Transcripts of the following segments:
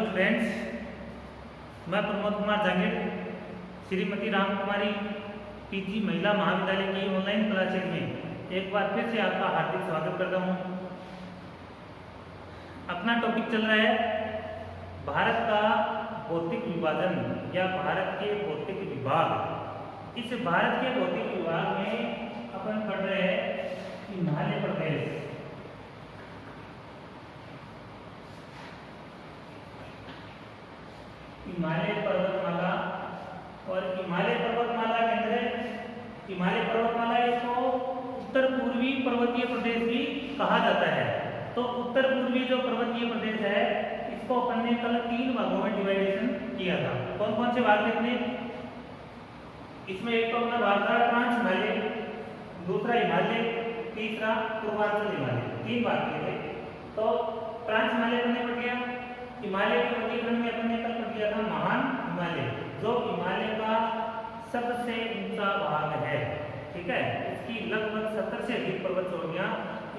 Friends, मैं प्रमोद कुमार जांगीर श्रीमती राम कुमारी PG महिला महाविद्यालय की ऑनलाइन क्लासेज में एक बार फिर से आपका हार्दिक स्वागत करता हूं। अपना टॉपिक चल रहा है भारत का भौतिक विभाजन या भारत के भौतिक विभाग। इस भारत के भौतिक विभाग में अपन पढ़ रहे हैं हिमालय प्रदेश। हिमालय पर्वतमाला और हिमालय पर्वतमाला के अंदर हिमालय पर्वतमाला इसको उत्तर पूर्वी पर्वतीय प्रदेश भी कहा जाता है। तो उत्तर पूर्वी जो पर्वतीय प्रदेश है इसको अपन ने कल 3 भागों में डिवाइडेशन किया था। कौन कौन से भाग देखने? इसमें एक तो अपना भाग था ट्रांस हिमालय, दूसरा हिमालय, तीसरा पूर्वांचल हिमालय, 3 भाग किए थे। तो ट्रांस हिमालय अपन ने पढ़ लिया। हिमालय के वर्गीकरण में अपन ने कल पढ़ लिया था महान हिमालय, जो हिमालय का सबसे ऊंचा भाग है। ठीक है, इसकी लगभग 70 से अधिक पर्वत श्रेणियां,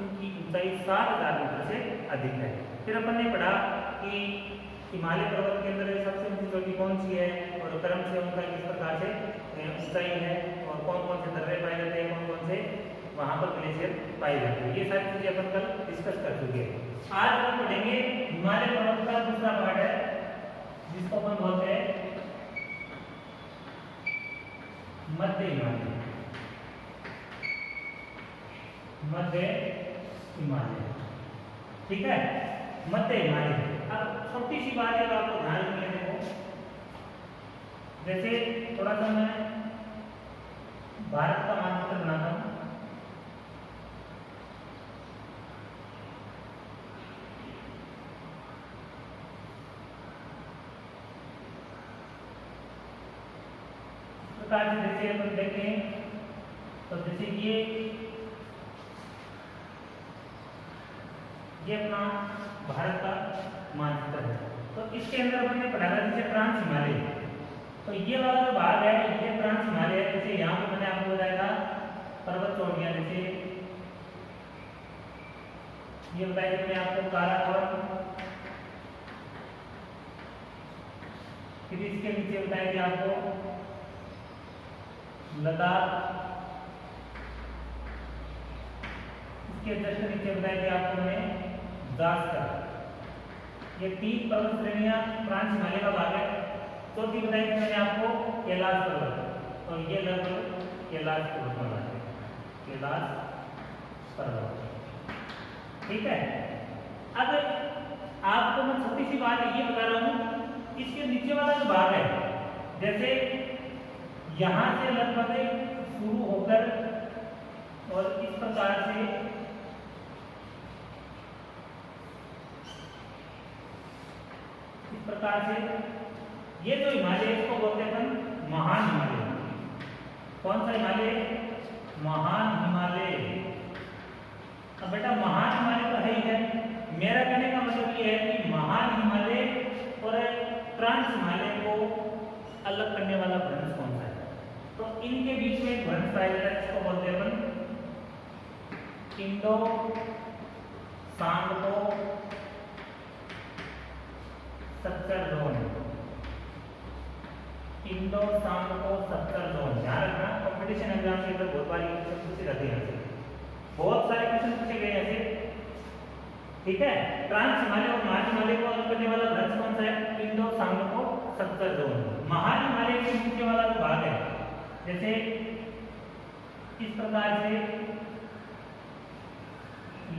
इनकी ऊंचाई 7000 मीटर से अधिक है। फिर अपन ने पढ़ा कि हिमालय पर्वत के अंदर सबसे ऊंची चोटी कौन सी है और क्रम से उनका किस प्रकार से ऊंचाई है और कौन कौन से दर्रे पाए जाते हैं, कौन कौन से वहां पर ग्लेशियर पाए जाते हैं। ये सारी चीजें अपन कल डिस्कस कर चुके हैं। आज हम पढ़ेंगे हिमालय पर्वत का दूसरा पार्ट है जिसको अपन बोलते हैं मध्य हिमालय। मध्य हिमालय, ठीक है, मध्य हिमालय। अब छोटी सी बात है आपको ध्यान में देखो, जैसे थोड़ा सा मैं भारत का मानचित्र बनाता हूं। जैसे अपन देखें तो जैसे ये अपना भारत का मानचित्र है। तो इसके अंदर अपन ने पढ़ा था जैसे ट्रांस हिमालय। तो ये वाला जो भाग है ये ट्रांस हिमालय है। जैसे यहाँ पे मैंने आपको बताया था पर्वत श्रेणियां, जैसे ये बताया मैंने आपको काराकोरम, फिर इसके नीचे बताया कि आपको लद्दाख, इसके जस्ट नीचे बताया कि आपको मैंने जास्कर। ये 3 पर्वत श्रेणियां ट्रांस हिमालय का भाग है। चौथी बताई थी मैंने आपको कैलाश पर्वत, और ये लगभग कैलाश पर्वतमाला है, कैलाश पर्वत। ठीक है, अब आपको मैं छोटी सी बात ये बता रहा हूं, इसके नीचे वाला जो भाग है, जैसे यहां से लगभग शुरू होकर और इस प्रकार से ये जो हिमालय है इसको बोलते हैं अपन महान हिमालय। कौन सा हिमालय? महान हिमालय। अब बेटा महान हिमालय तो है ही है। मेरा कहने का मतलब ये है कि महान हिमालय और ट्रांस हिमालय को अलग करने वाला भ्रंश कौन सा है? तो इनके बीच में एक भ्रंश पाया जाता है जिसको बोलते हैं अपन इंडो सांगो सक्कर जोन। इंडो सांगो सक्कर जोन, ध्यान रखना, कंपटीशन एग्जाम के अंदर बहुत बार क्वेश्चन पूछे जाते हैं, बहुत सारे क्वेश्चन पूछे गए ऐसे। ठीक है, ट्रांस हिमालय और महान हिमालय को अलग करने वाला भ्रंश कौन सा है? इंडो सांगो सक्कर जोन। महान हिमालय के नीचे वाला जो भाग है, जैसे इस प्रकार से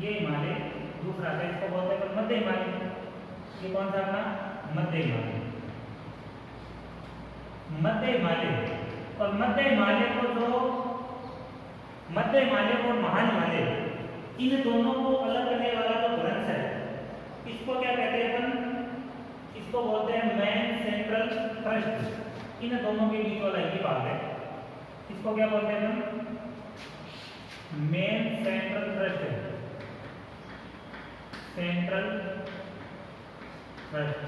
ये हिमालय दूसरा है, इसको बोलते हैं मध्य हिमालय। ये कौन सा अपना मध्य हिमालय। मध्य हिमालय और मध्य हिमालय को जो मध्य हिमालय और महान हिमालय, इन दोनों को अलग करने वाला जो भ्रंश है इसको क्या कहते हैं अपन? इसको बोलते हैं मेन सेंट्रल थ्रस्ट। इन दोनों के बीच वाला ये भाग है, इसको क्या बोलते हैं अपन? Main central thrust. Central thrust,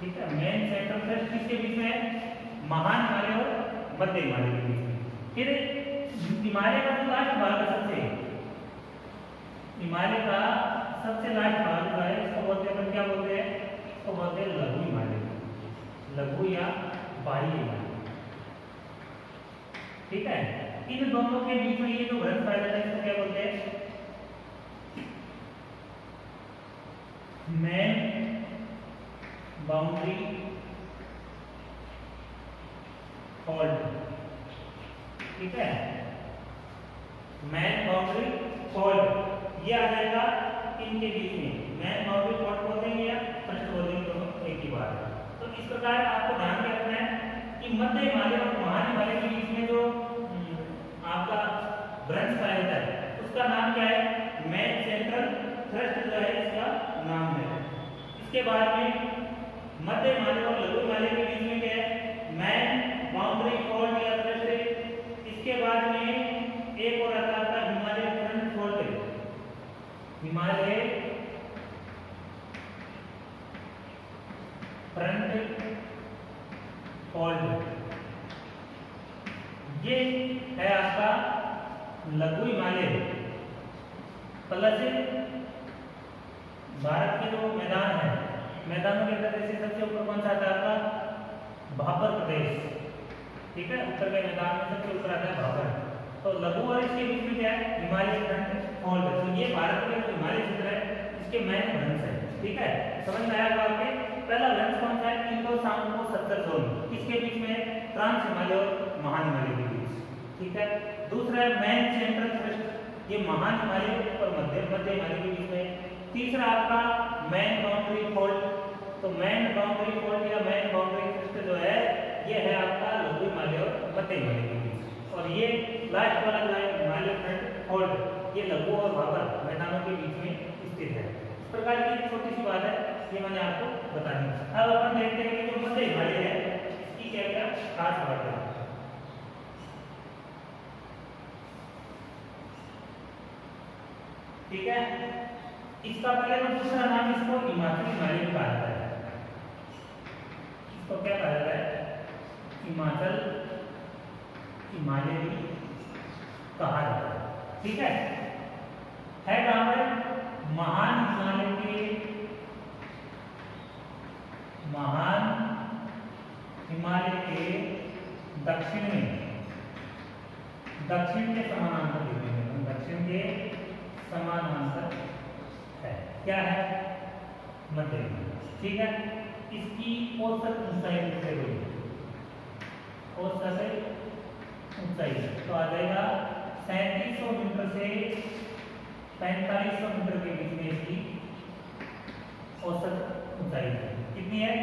ठीक है, मेन सेंट्रल थ्रस्ट किसके बीच में है? महान हिमालय और मध्य हिमालय के बीच में। फिर हिमालय का जो लास्ट भाग है, सबसे हिमालय का सबसे लास्ट भाग जो है इसको बोलते हैं, क्या बोलते हैं? इसको बोलते हैं लघु हिमालय, लघु या बाह्य हिमालय। ठीक है, इन दोनों के बीच में ये जो भ्रंश पाया जाता है इसको क्या बोलते हैं? Main boundary fault. ठीक है, मैन बाउंड्री फॉल्ट ये आ जाएगा इनके बीच में। मैन बाउंड्री फॉल्ट बोलते हैं या फर्स्ट बोलते हैं, दोनों एक ही बात है। तो इस प्रकार आपको ध्यान रखना है कि मध्य हिमालय और महान हिमालय के बीच में जो आपका भ्रंश पाया जाता है उसका नाम क्या है? मैन सेंट्रल थ्रस्ट जो है इसका नाम है। इसके बाद में मध्य हिमालय और लघु हिमालय के बीच में क्या है? मैन बाउंड्री फॉल्ट या थ्रस्ट है। इसके बाद में एक और आता है Himalaya front fault, Himalaya front fault. ये है आपका लघु हिमालय प्लस भारत के जो मैदान है, मैदानों के अंदर जैसे सबसे ऊपर कौन सा आता है आपका? भाबर प्रदेश। ठीक है, उत्तर के मैदान में सबसे ऊपर आता है भाबर। तो लघु और इसके बीच में क्या है? Himalaya front fault. तो ये भारत के जो हिमालय क्षेत्र है इसके मैन भ्रंश है। ठीक है, समझ में आया आपके? पहला भ्रंश कौन सा है? इंडो सांगो 70 जोन, किसके बीच में? ट्रांस हिमालय और महान हिमालय के बीच। ठीक है, दूसरा है मैन सेंट्रल थ्रस्ट, ये महान हिमालय और मध्य हिमालय के बीच में। तीसरा आपका मैन बाउंड्री फॉल्ट। तो मैन बाउंड्री फॉल्ट या मैन बाउंड्री थ्रस्ट जो है ये है आपका लघु हिमालय और मध्य हिमालय के बीच। और ये लास्ट वाला जो है हिमालय फ्रंट फॉल्ट, ये लघु और भाबर मैदानों के बीच में स्थित है। इस प्रकार की एक छोटी सी बात है, ये मैंने आपको बता दी। अब अपन देखते हैं कि जो मध्य हिमालय है इसकी क्या क्या खास बात है। ठीक है, इसका पहले तो दूसरा नाम इसको हिमाचल हिमालय कहा जाता है। इसको क्या कहा जाता है? हिमाचल हिमालय भी कहा जाता है। ठीक है कहां पर? महान हिमालय के, महान हिमालय के दक्षिण में, दक्षिण के समानांतर लिखते हैं, दक्षिण के समानांतर है। क्या है? मध्य हिमालय। ठीक है, इसकी औसत ऊंचाई कितनी हुई? औसत ऊंचाई तो आ जाएगा 3700 मीटर से 4500 मीटर के बीच में इसकी औसत ऊंचाई कितनी है?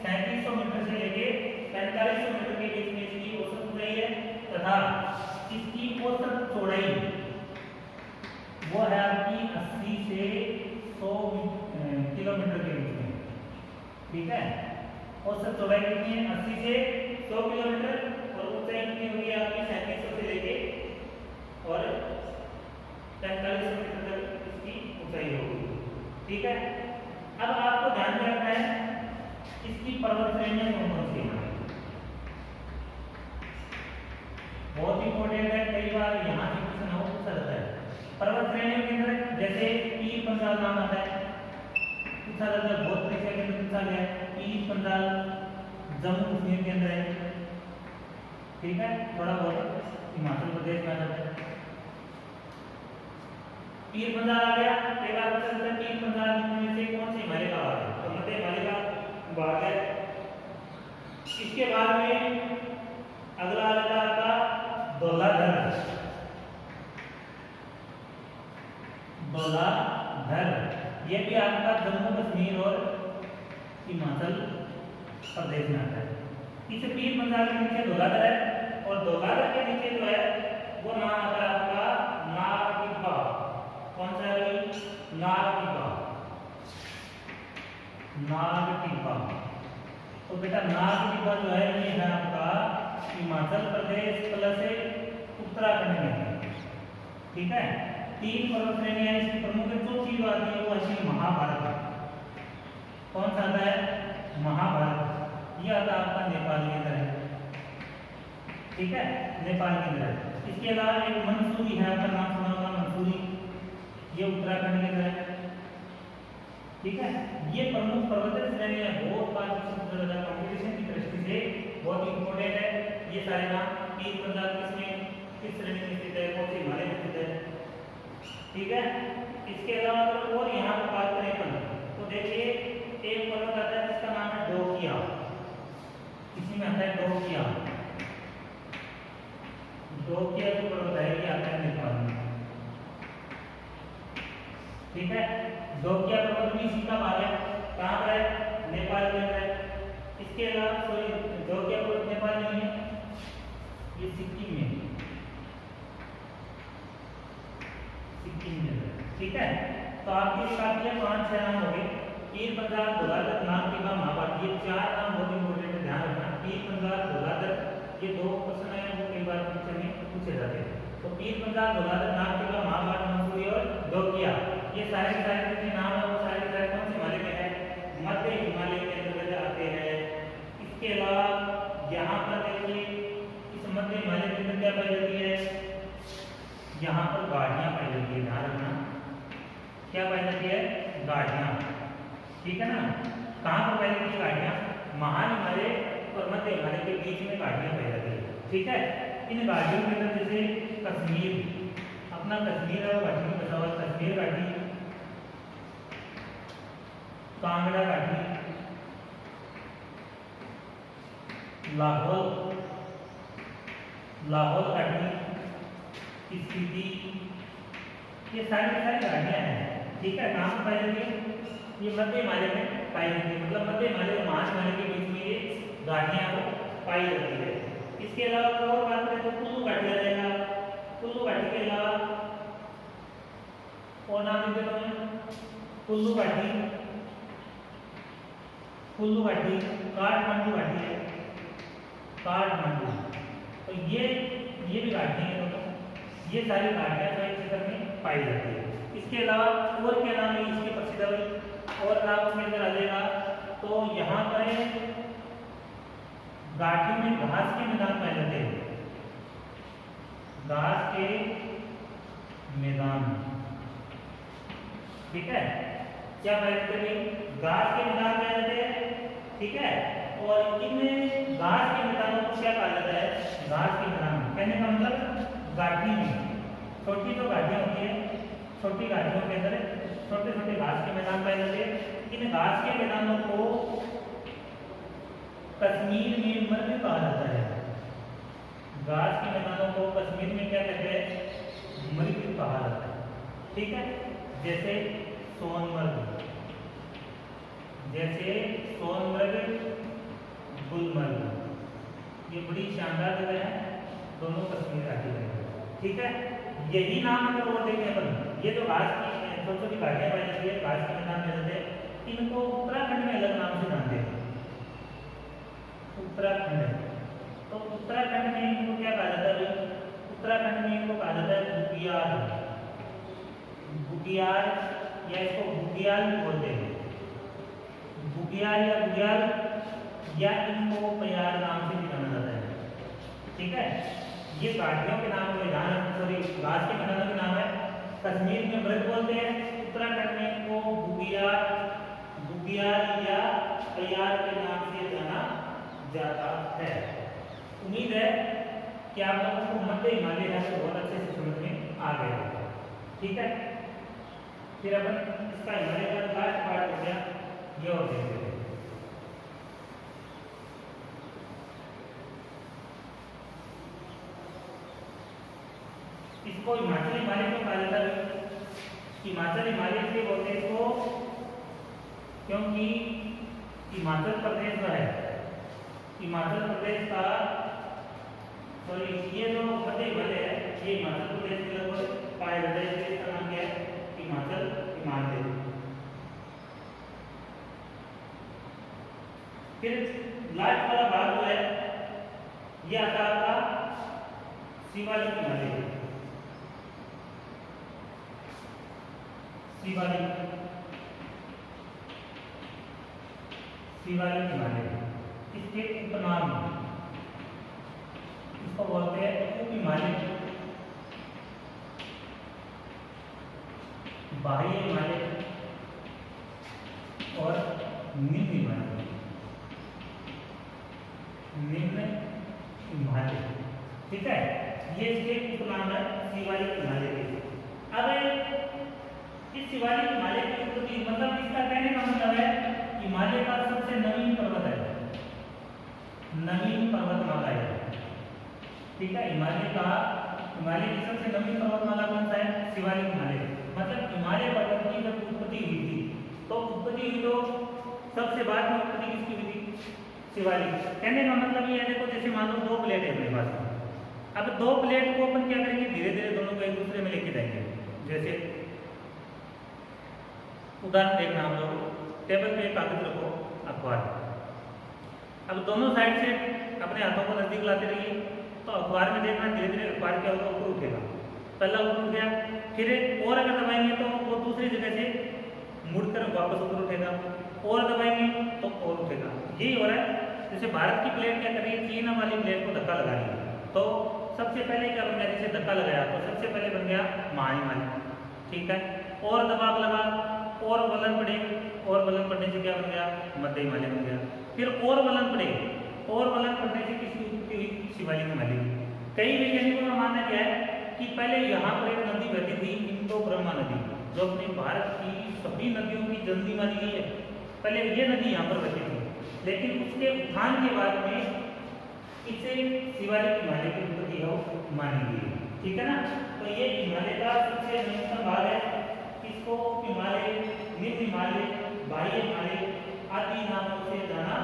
3700 मीटर से लेके 4500 मीटर के बीच में इसकी औसत ऊंचाई है। तथा इसकी औसत चौड़ाई वो है आपकी 80 से 100 किलोमीटर के बीच में। ठीक है, औसत चौड़ाई कितनी है? 80 से 100 किलोमीटर। और ऊंचाई कितनी होगी आपकी? 3700 से लेके और 4500 मीटर तक इसकी ऊंचाई होगी। ठीक है, अब आपको ध्यान में रखना है इसकी पर्वत श्रेणियां कौन कौन सी हैं? बहुत इंपॉर्टेंट है, कई बार यहाँ से क्वेश्चन हो पूछा जाता है। पर्वत श्रेणियों के अंदर जैसे पीर पंजाल नाम आता है, पूछा जाता है, बहुत परीक्षा के अंदर पूछा गया है। पीर पंजाल जम्मू कश्मीर के अंदर है। ठीक है, थोड़ा बहुत हिमाचल प्रदेश में आ जाता है। पीर पंजाल आ गया, एक बार पूछा जाता है पीर पंजाल में से कौन से हिमालय का भाग है? तो मध्य हिमालय का भाग है। इसके बाद में अगला आ जाता है आपका धौलाधर। धौलाधर ये भी आपका जम्मू कश्मीर और हिमाचल प्रदेश में आता है। इसे पीर पंजाल के नीचे धौलाधर है और धौलाधर के नीचे जो है वो नाम आता है आपका नाग-टिब्बा। कौन सा है? नाग-टिब्बा। नाग-टिब्बा। तो बेटा नाग-टिब्बा जो है ये है आपका हिमाचल प्रदेश प्लस उत्तराखंड में। ठीक है, 3 पर्वत श्रेणियां इसकी प्रमुख। चौथी जो आती है वो है महाभारत। कौन सा आता है? महाभारत। यह आता आपका नेपाल के अंदर है। ठीक है, नेपाल के अंदर है। इसके अलावा एक मंसूरी है, आपका नाम सुना होगा मंसूरी, ये उत्तराखंड के अंदर है। ठीक है, ये प्रमुख पर्वतीय श्रेणियां बहुत कंपटीशन की दृष्टि से बहुत इंपॉर्टेंट है। ये सारे नाम पीर पंजाब किस श्रेणी में स्थित है, कौन से हिमालय में स्थित है। ठीक है, इसके अलावा अगर और यहाँ पर बात करें अपन तो देखिए एक पर्वत आता है जिसका नाम है डोकिया। इसी में आता है डोकिया। डोकिया जो पर्वत है ये आता है नेपाल में। ठीक है, डोकिया पर्वत भी इसी का भाग है। कहाँ पर है? नेपाल के अंदर है। इसके अलावा डोकिया पर्वत नेपाल में नहीं है, ये सिक्किम में, सिक्किम में है। ठीक है, तो आपके साथ ये 5-6 नाम हो गए। पीर पंजाब, धौलाधर, नागटिका, महाभारत, ये 4 नाम बहुत इंपॉर्टेंट है, ध्यान रखना। पीर पंजाब, धौलाधर, ये 2 क्वेश्चन है वो कई बार परीक्षा में पूछे जाते हैं। तो पीर पंजाब, धौलाधर, नागटिका, महाभारत, मंसूरी और डोकिया, ये सारे के सारे जितने नाम है वो सारे के सारे कौन से हिमालय में है? मध्य हिमालय के अंतर्गत आते हैं। इसके अलावा यहाँ पर देखिए इस मध्य हिमालय के अंदर क्या पाई जाती है? यहाँ पर गाड़ियाँ पाई जाती है, ध्यान रखना। क्या पाई जाती है? गाड़ियाँ। ठीक है ना, कहाँ पर पाई जाती है गाड़ियाँ? महान हिमालय और मध्य हिमालय के बीच में गाड़ियाँ पाई जाती है। ठीक है, इन गाड़ियों के अंदर जैसे कश्मीर, अपना कश्मीर है वो घाटी में बसा हुआ, कश्मीर घाटी, कांगड़ा घाटी, लाहौल, लाहौल घाटी, स्पीति, ये सारी घाटियाँ हैं। ठीक है, कहाँ पर पाई जाती है? ये मध्य हिमालय में पाई जाती है, मतलब मध्य हिमालय और महान हिमालय के बीच में ये घाटियाँ पाई जाती है। इसके अलावा और बात करें तो कुल्लू घाटी आ जाएगा। कुल्लू घाटी के अलावा और नाम देते हैं कुल्लू घाटी, कुल्लू घाटी, काठमांडू घाटी है, काठमांडू। तो ये भी घाटियाँ हैं दोनों, ये सारी घाटियाँ जो एक क्षेत्र में पाई जाती है। इसके अलावा और क्या नाम है इसके प्रसिद्ध और नाम उसके अंदर आ जाएगा। तो यहाँ पर घाटी में घास के मैदान पाए जाते हैं, घास के मैदान। ठीक है, क्या पाए जाते हैं? घास के मैदान पाए जाते हैं। ठीक है, और इन घास के मैदानों को क्या कहा जाता है? घास के मैदान। कहने का मतलब घाटी में छोटी जो घाटियाँ होती है, छोटी घाटियों के अंदर छोटे छोटे घास के मैदान पाए जाते हैं। इन घास के मैदानों को कश्मीर में मृग कहा जाता है। घास के मैदानों को कश्मीर में क्या कहते हैं? मृग कहा जाता है। ठीक है, जैसे सोनमर्ग, जैसे सोनमर्ग, गुलमर्ग, ये बड़ी शानदार जगह है, दोनों कश्मीर घाटी में। ठीक है, यही नाम अगर और देखें अपन, ये जो घास की छोटी छोटी घाटियाँ पाई जाती है, घास के मैदान में रहते हैं, इनको उत्तराखंड में अलग नाम से जानते हैं, उत्तराखंड। तो उत्तराखंड में इनको क्या कहा जाता है? उत्तराखंड में इनको कहा जाता है बुग्याल, बुग्याल, या इसको बुग्याल भी बोलते हैं, बुग्याल या बुग्याल, या इनको पयार नाम से भी जाना जाता है। ठीक है, ये घाटियों के नाम को सॉरी घास के मैदानों के नाम है। कश्मीर में मृग बोलते हैं, उत्तराखंड में इनको बुग्याल, बुग्याल या पयार के नाम से जाना जाता है। उम्मीद है कि आप लोगों को मध्य हिमालय है तो बहुत अच्छे से समझ में आ गया। ठीक है, फिर अपन इसका हिमालय का लास्ट पार्ट हो गया, ये और देखते हैं। इसको हिमाचल हिमालय क्यों कहा जाता है? हिमाचल हिमालय इसलिए बोलते हैं इसको क्योंकि हिमाचल प्रदेश जो है, हिमाचल प्रदेश का सॉरी ये जो मध्य हिमालय है ये हिमाचल प्रदेश के लगभग पाया जाता है, इसलिए इसका नाम क्या है? हिमाचल हिमालय। फिर लास्ट वाला भाग जो है ये आता है आपका शिवालिक हिमालय, शिवालिक, शिवालिक हिमालय। इसके उपनाम इसको बोलते हैं उप हिमालय, बाह्य हिमालय, और निम्न हिमालय, निम्न हिमालय, ठीक है। ये इसके उपनाम है शिवालिक हिमालय के। अब इस शिवालिक हिमालय की उत्पत्ति मतलब इसका कहने का मतलब है हिमालय का सबसे नवीन पर्वत है, नवीन पर्वतमाला है, ठीक है। हिमालय की सबसे नवीन पर्वतमाला कौन सा है? शिवालिक हिमालय। मतलब हिमालय पर्वत की जब उत्पत्ति हुई थी तो सबसे बाद में उत्पत्ति किसकी हुई थी? शिवालिक। कहने का मतलब ये है, देखो जैसे मान लो दो प्लेट है अपने पास, अब दो प्लेट को अपन क्या करेंगे, धीरे धीरे दोनों को एक दूसरे में लेके जाएंगे। जैसे उदाहरण देखना, हम लोग टेबल पे कागज रखो, अखबार, अब दोनों साइड से अपने हाथों को नजदीक लाते रहिए, तो अखबार में देखना धीरे धीरे अखबार क्या होगा, ऊपर उठेगा। पहला ऊपर उठ गया, फिर और अगर दबाएंगे तो वो दूसरी जगह से मुड़कर वापस ऊपर उठेगा, और दबाएंगे तो और उठेगा। यही हो रहा है। जैसे भारत की प्लेट क्या कर रही है, चीन वाली प्लेट को धक्का लगा रही है, तो सबसे पहले क्या बन गया, जैसे धक्का लगाया तो सबसे पहले बन गया महाहिमालय, ठीक है। और दबाव लगा, और वलन पड़े, और वलन पड़ने से क्या बन गया, मध्य हिमालय बन गया। फिर और वलन पड़े, और वलन पड़ने से किसकी उत्पत्ति हुई, शिवालिक हिमालय। कई वैज्ञानिकों का मानना क्या है कि पहले यहाँ पर एक नदी बहती थी, इंडो ब्रह्मा नदी, जो अपने भारत की सभी नदियों की जननी मानी गई है। पहले ये नदी यहाँ पर बहती थी, लेकिन उसके उत्थान के बाद में इसे शिवालिक हिमालय की उत्पत्ति मानी गई है, ठीक है ना। तो ये हिमालय का सबसे निम्नतम भाग है, इसको हिमालय, निम्न हिमालय, बाह्य हिमालय आदि नामों से जाना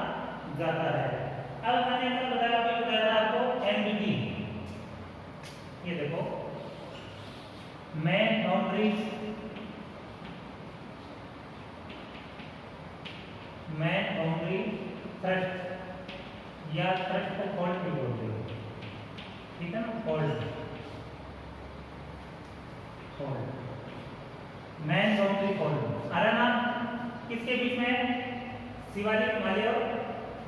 जाता है। अब मैंने ऐसा बताया आपको एनबीटी, ये देखो man boundary, man boundary thrust, या थ्रस्ट को फॉल्ट भी बोलते हैं, ठीक है ना, फॉल्ट, मैन बाउंड्री फॉल्ट आ रहा ना। किसके बीच में, शिवालिक हिमालय और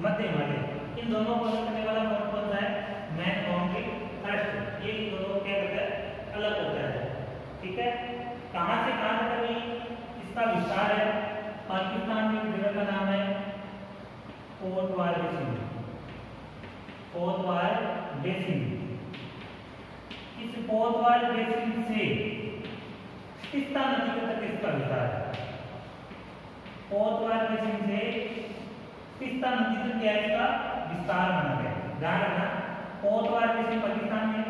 मध्य हिमालय, इन दोनों को अलग करने वाला फॉल्ट कौन सा है, मैन बाउंड्री थ्रस्ट। ये इन दोनों को क्या करता है, अलग करता है, ठीक है। कहां से कहां तक अभी इसका विस्तार है, पाकिस्तान में जगह का नाम है कोटवार बेसिन, कोतवाल बेसिन। इस कोतवाल बेसिन से तीस्ता नदी तक इसका विस्तार है। कोतवाल बेसिन से तीस्ता नदी तक क्या इसका विस्तार बना है। ध्यान रखना, कोतवाल बेसिन पाकिस्तान में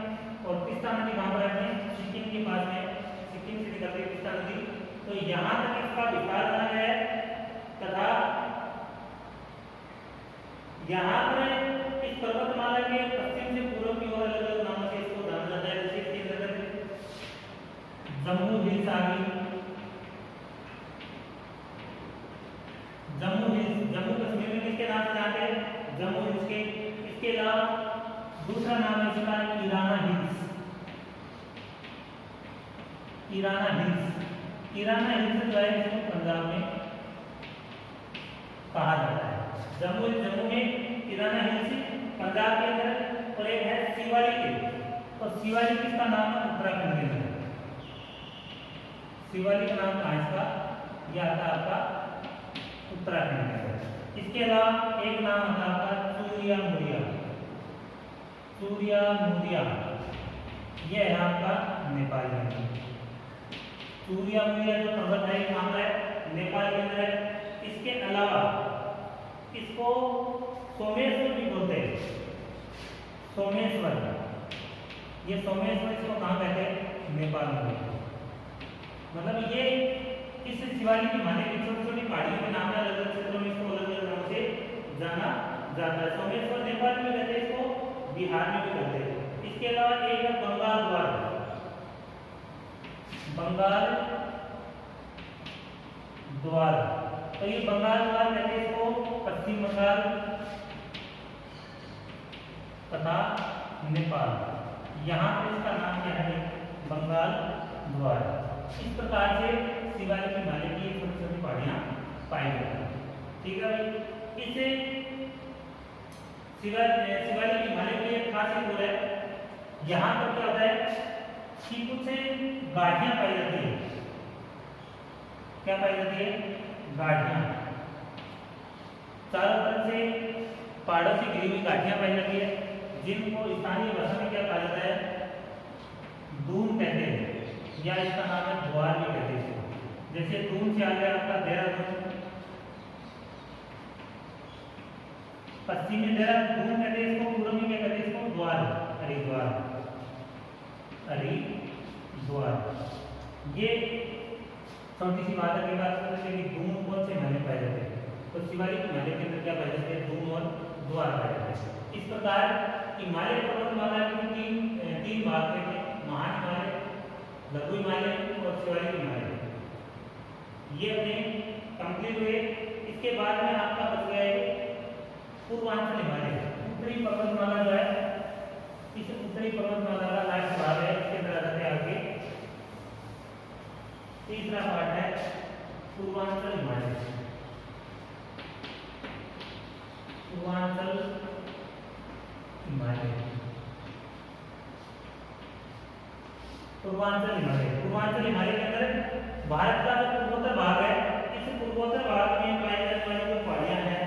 और तीस्ता नदी कहां पर है, सिक्किम के पास में, सिक्किम से निकलती है तीस्ता नदी, तो यहां तक इसका विस्तार बना है। तथा यहाँ पर इस पर्वतमाला के पश्चिम से पूर्व की ओर अलग अलग नामों से इसको जाना जाता है। जैसे इसके अंतर्गत जम्मू हिल्स आ गई, जम्मू हिल्स, जम्मू कश्मीर में किसके नाम से जानते हैं, जम्मू हिल्स के। इसके अलावा दूसरा नाम है इसका ईराना हिल्स, ईराना हिल्स। ईराना हिल्स जो है इसको पंजाब में कहा जाता है। जम्मू में ईराना हिल्स पंजाब के अंदर, और एक है शिवालिक हिल्स, और शिवालिक इसका नाम है उत्तराखंड के अंदर। शिवालिक नाम कहाँ इसका, यह आता आपका उत्तराखंड के अंदर। इसके अलावा एक नाम आता आपका सूर्या मुरिया, सूर्या मुरिया, यह है आपका नेपाल में। सूर्या मुरिया जो पर्वत है कहाँ है, नेपाल के अंदर है। इसके अलावा इसको सोमेश्वर भी बोलते हैं, सोमेश्वर, ये सोमेश्वर इसको कहाँ कहते हैं, नेपाल में। मतलब ये इस शिवालिक हिमालय की छोटी छोटी पहाड़ियों के नाम है, अलग अलग क्षेत्रों में इसको अलग अलग नाम से जाना जाता है। सोमेश्वर नेपाल में कहते हैं, इसको बिहार में भी कहते हैं। इसके अलावा एक है बंगाल द्वार, बंगाल द्वार, तो ये बंगाल द्वार कहते हैं इसको, पश्चिम बंगाल तथा नेपाल, यहाँ पे इसका नाम क्या है, बंगाल द्वार। इस प्रकार से शिवालिक हिमालय की छोटी छोटी पहाड़ियाँ पाई जाती हैं, ठीक है भाई। इससे शिवालिक हिमालय की एक खासियत हो है, यहाँ पर क्या होता है कि कुछ गाड़ियाँ पाई जाती है। क्या पाई जाती है, गाड़ियाँ। चारों तरफ से पहाड़ों से घिरी हुई घाटियां पाई जाती है, जिनको स्थानीय भाषा में क्या कहा जाता है, दून कहते हैं, या इसका नाम है द्वार भी कहते हैं इसको। जैसे दून से आ गया आपका देहरादून, पश्चिम में देहरादून कहते हैं इसको, पूर्व में क्या कहते हैं इसको, द्वार, हरिद्वार, हरिद्वार। ये छोटी सी बात है कि दून कौन से हिमालय पाए जाते हैं, तो शिवालिक हिमालय के अंदर क्या पाए जाते हैं, दून और द्वार पाए जाते हैं। इस प्रकार हिमालय पर्वतमाला के तीन भाग में थे, महान हिमालय, लघु हिमालय और शिवालिक हिमालय। ये अपने कंप्लीट हुए। इसके बाद में आपका बच गया है पूर्वांचल हिमालय, उत्तरी पर्वतमाला जो है, इस उत्तरी पर्वतमाला का लास्ट भाग है। इसके अंदर आ जाते हैं आगे तीसरा पार्ट है पूर्वांचल हिमालय। पूर्वांचल हिमालय, पूर्वांचल हिमालय, पूर्वांचल हिमालय के अंदर भारत का जो पूर्वोत्तर भाग है, इस पूर्वोत्तर भाग में पाई जाने वाली जो पहाड़ियां हैं,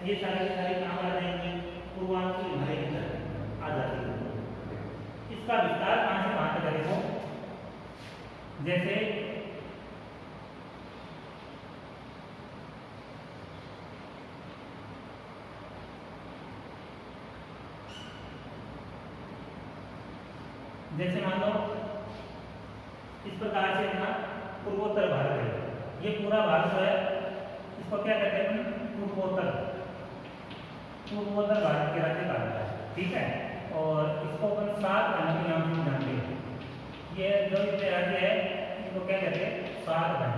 ये सारी कहाँ आ जाएंगी, पूर्वांचल हिमालय के अंदर आ जाती है। इसका विस्तार कहाँ से कहाँ तक करेगा, जैसे मान लो इस प्रकार से अपना पूर्वोत्तर भारत है, ये पूरा भारत जो है इसको क्या कहते हैं, पूर्वोत्तर, पूर्वोत्तर भारत के राज्य कहा जाता है, ठीक है। और इसको अपन 7 भागों के नाम से जानते हैं। ये जो राज्य है इसको क्या कहते हैं, 7 भाग।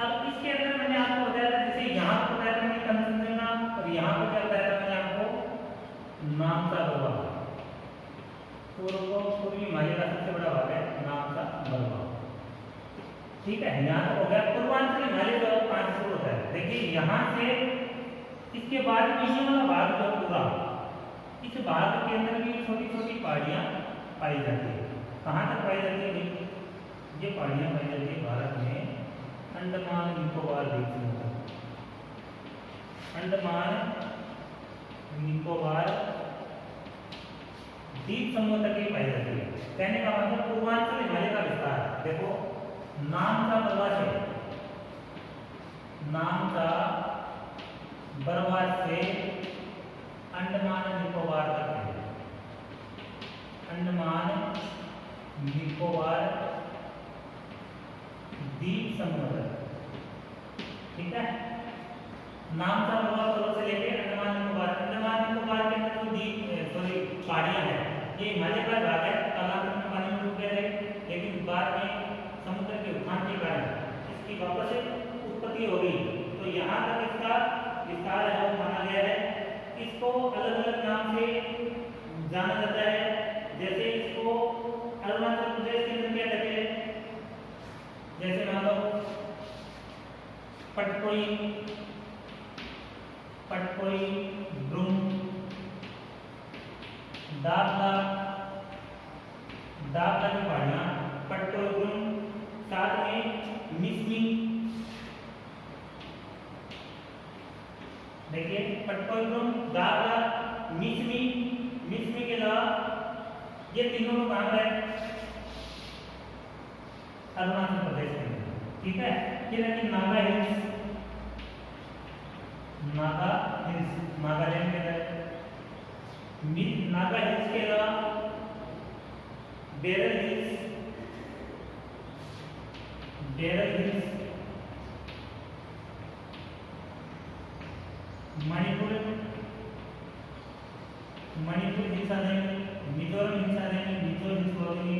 अब इसके अंदर मैंने आपको बताया था, जैसे यहाँ पर बताया था मैंने कंचनजंगा, और यहाँ पर क्या बताया था मैंने आपको, नामचा बलवा। पूर्वी हिमालय का सबसे बड़ा भाग है नामचा बलवा, ठीक है। यहाँ तक हो गया। पूर्वांचल हिमालय जो कहाँ से शुरू होता है, देखिए यहाँ से इसके बाद में ये वाला भाग जो पूरा, इस भाग के अंदर भी छोटी छोटी पहाड़ियाँ पाई जाती है। कहाँ तक पाई जाती है, ये पहाड़ियाँ पाई जाती है भारत में अंडमान निकोबार द्वीप समूह तक, अंडमान निकोबार द्वीप समूह तक ही पाई जाती है। कहने का मतलब पूर्वांचल हिमालय का विस्तार देखो, नामचा बलवा से, नामचा बलवा से अंडमान निकोबार तक है, अंडमान निकोबार द्वीप समूह तक, ठीक है। नामचा बलवा पर्वत से लेकर अंडमान निकोबार, अंडमान निकोबार के अंदर जो द्वीप सॉरी पहाड़ियां हैं, ये हिमालय का भाग है, कालांतर में पानी में डूब गए थे, लेकिन बाद में समुद्र के उफान के कारण इसकी वापस उत्पत्ति हो गई, तो यहाँ तक इसका विस्तार है वो माना गया है। इसको अलग अलग नाम से जाना जाता है, जैसे इसको अरुणाचल प्रदेश के अंदर क्या कहते हैं, जैसे मान लो पटकोई, पटकोई, ब्रूम, दाबला, दाबला की पहाड़ियाँ, पटकोई, ब्रूम, साथ में मिसमी, देखिए पटकोई, ब्रूम, दाबला, मिसमी, मिसमी के अलावा ये तीनों लोग कहाँ है, अरुणाचल प्रदेश में, ठीक है। फिर है नागा हिल्स, नागा हिल्स नागालैंड के अंदर, नागा हिल्स के अलावा Barail hills, Barail hills, Manipur, Manipur hills आ जाएंगे, मिजोरम हिल्स आ जाएंगे, मिजो हिल्स बोलेंगे,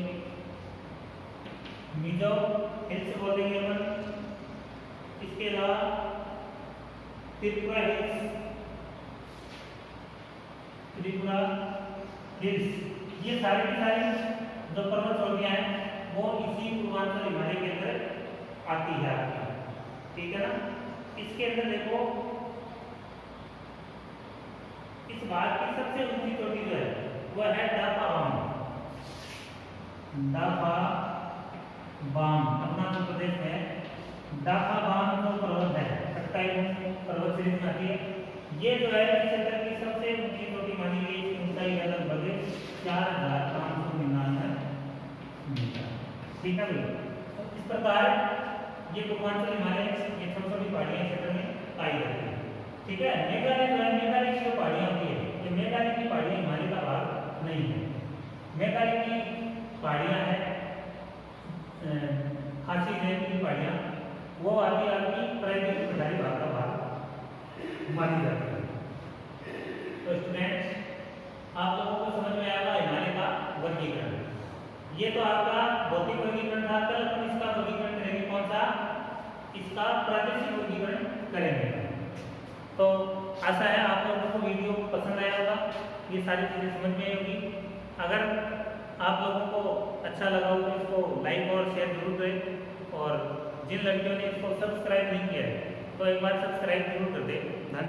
मिजो हिल्स बोलेंगे अपन। इसके अलावा त्रिपुरा हिल्स, त्रिपुरा हिल्स, ये सारी की सारी जो पर्वत चोटियां हैं वो इसी पूर्वांचल हिमालय के अंदर आती है आपकी, ठीक है ना। इसके अंदर देखो इस भाग की सबसे ऊंची चोटी जो है वह है डाफा बाम, डाफा बाम अरुणाचल प्रदेश में। डाफा बाम जो पर्वत है 27 पर्वत श्रेणी में आती है, ये जो है इस क्षेत्र की सबसे ऊंची चोटी मानी गई, इसकी ऊंचाई है लगभग 4599 मीटर। ठीक है भाई, तो इस प्रकार ये पूर्वांचल हिमालय ये छोटी छोटी पहाड़ियां क्षेत्र में पाई जाती है। ठीक है, मेघालय जो है, मेघालय की जो पहाड़ियां होती है, ये मेघालय की पहाड़ियां हिमालय का भाग नहीं है। मेघालय की पहाड़ियां है खासी रेत की पहाड़ियां, वो आदि आपकी प्राकृतिक पठारी भाग का भाग मानी जाती है। तो स्टूडेंट्स आप लोगों को समझ में आएगा हिमालय का वर्गीकरण। ये तो आपका भौतिक वर्गीकरण था, कल अपन इसका वर्गीकरण करेंगे कौन सा, इसका प्रादेशिक वर्गीकरण करेंगे। तो आशा है आप लोगों को वीडियो पसंद आया होगा, ये सारी चीज़ें समझ में आई होगी। अगर आप लोगों को अच्छा लगा हो तो इसको लाइक और शेयर जरूर करें, और जिन लड़कियों ने इसको सब्सक्राइब नहीं किया है तो एक बार सब्सक्राइब जरूर कर दें। धन्यवाद।